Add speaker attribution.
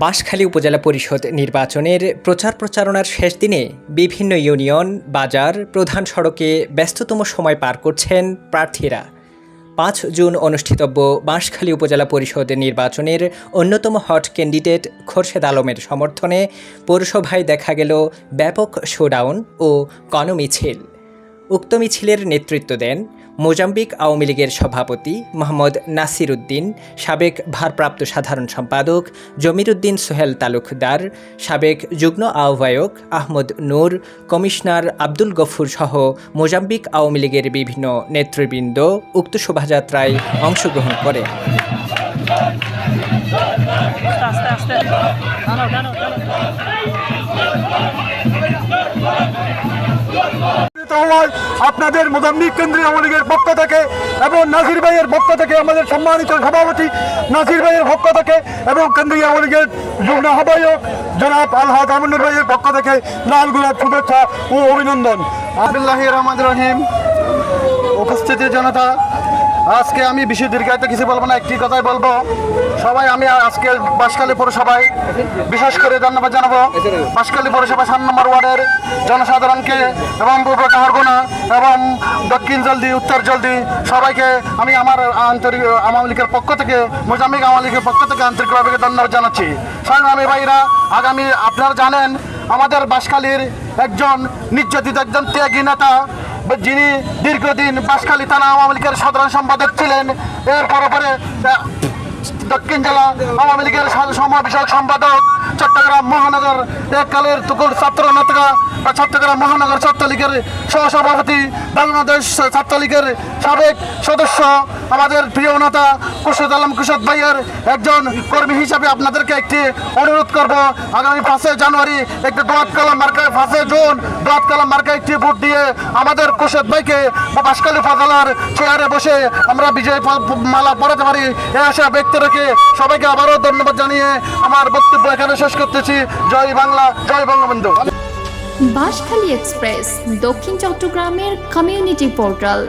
Speaker 1: বাঁশখালী উপজেলা পরিষদ নির্বাচনের প্রচার প্রচারণার শেষ দিনে বিভিন্ন ইউনিয়ন, বাজার, প্রধান সড়কে ব্যস্ততম সময় পার করছেন প্রার্থীরা। ৫ জুন অনুষ্ঠিতব্য বাঁশখালী উপজেলা পরিষদ নির্বাচনের অন্যতম হট ক্যান্ডিডেট খোরশেদ আলমের সমর্থনে পৌরসভায় দেখা গেল ব্যাপক শোডাউন ও গণমিছিল। উক্ত মিছিলের নেতৃত্ব দেন মোজাম্বিক আওয়ামী লীগের সভাপতি মোহাম্মদ নাসির উদ্দিন, সাবেক ভারপ্রাপ্ত সাধারণ সম্পাদক জমিরুদ্দিন সোহেল তালুকদার, সাবেক যুগ্ম আহ্বায়ক আহমদ নূর, কমিশনার আব্দুল গফুর সহ মোজাম্বিক আওয়ামী লীগের বিভিন্ন নেতৃবৃন্দ উক্ত শোভাযাত্রায় অংশগ্রহণ করে।
Speaker 2: আপনাদের মোজাম্বিক কেন্দ্রীয় আওয়ামী লীগের পক্ষ থেকে এবং নাসির ভাইয়ের পক্ষ থেকে, আমাদের সম্মানিত সভাপতি নাসির ভাইয়ের পক্ষ থেকে এবং কেন্দ্রীয় আওয়ামী লীগের যুগ্ম আহ্বায়ক জনাব আলহাজ আমিনুর ভাইয়ের পক্ষ থেকে লাল গোলাপ শুভেচ্ছা ও অভিনন্দন।
Speaker 3: আব্দুল্লাহির রহমানির রহিম। উপস্থিতি জনতা, আজকে আমি বেশি দীর্ঘায়িত কিছু বলবো না, একটি কথাই বলবো। সবাই আমি আজকে বাঁশখালী পৌরসভায় বিশেষ করে ধন্যবাদ জানাবো বাঁশখালী পৌরসভা 7 নম্বর ওয়ার্ডের জনসাধারণকে এবং উপকারগোনা এবং দক্ষিণ জলদি, উত্তর জলদি সবাইকে আমি আমার আন্তরিক আওয়ামী লীগের পক্ষ থেকে, মোজাম্বিক আওয়ামী লীগের পক্ষ থেকে আন্তরিকভাবে ধন্যবাদ জানাচ্ছি। সংগ্রামী ভাইরা, আগামী আপনারা জানেন আমাদের বাঁশখালীর একজন নির্যাতিত, একজন ত্যাগী নেতা, যিনি দীর্ঘদিন বাঁশখালী থানা আওয়ামী লীগের সাধারণ সম্পাদক ছিলেন। এরপরে দক্ষিণ জেলা আওয়ামী লীগের সময় বিষয়ক সম্পাদক, চট্টগ্রাম মহানগর এককালের তুকুর ছাত্র নেতা, চট্টগ্রাম মহানগর ছাত্রলীগের সহসভাপতি, বাংলাদেশ ছাত্রলীগের সাবেক সদস্য, আমাদের প্রিয় নেতা খোরশেদ আলম ভাইয়ের একজন কর্মী হিসাবে আপনাদেরকে একটি অনুরোধ করব, আগামী 5 জানুয়ারি একটি দোয়াত কলম মার্কায়, 5 জুন দোয়াত কলম মার্কায় একটি ভোট দিয়ে আমাদের খোরশেদ ভাইকে বাঁশখালী উপজেলার চেয়ারে বসে আমরা বিজয় মালা পড়াতে পারি। এ আশা ব্যক্ত রেখে সবাইকে আবারও ধন্যবাদ জানিয়ে আমার বক্তব্য এখানে শেষ করতেছি। জয় বাংলা, জয় বঙ্গবন্ধু।
Speaker 4: বাঁশখালী এক্সপ্রেস, দক্ষিণ চট্টগ্রামের কমিউনিটি পোর্টাল।